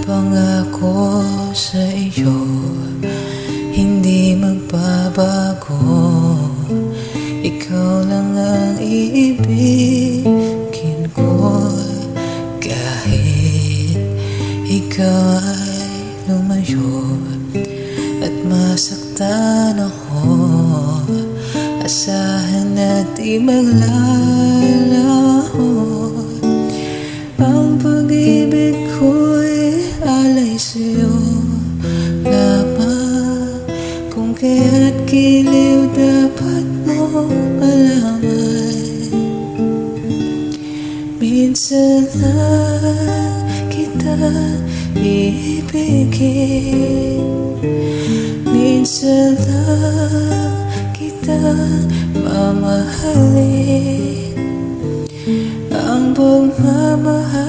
Pangako sa iyo, hindi magbabago. Ikaw lang ang iibigin ko. Kahit ikaw ay lumayo at masaktan ako, asahan at di maglalaho. Ang pag-ibig ko'y alay sa'yo lamang. Kung kaya't giliw dapat mo malaman. Minsan lang kita iibigin, minsan lang kita mamahalin. Ang pagmamahal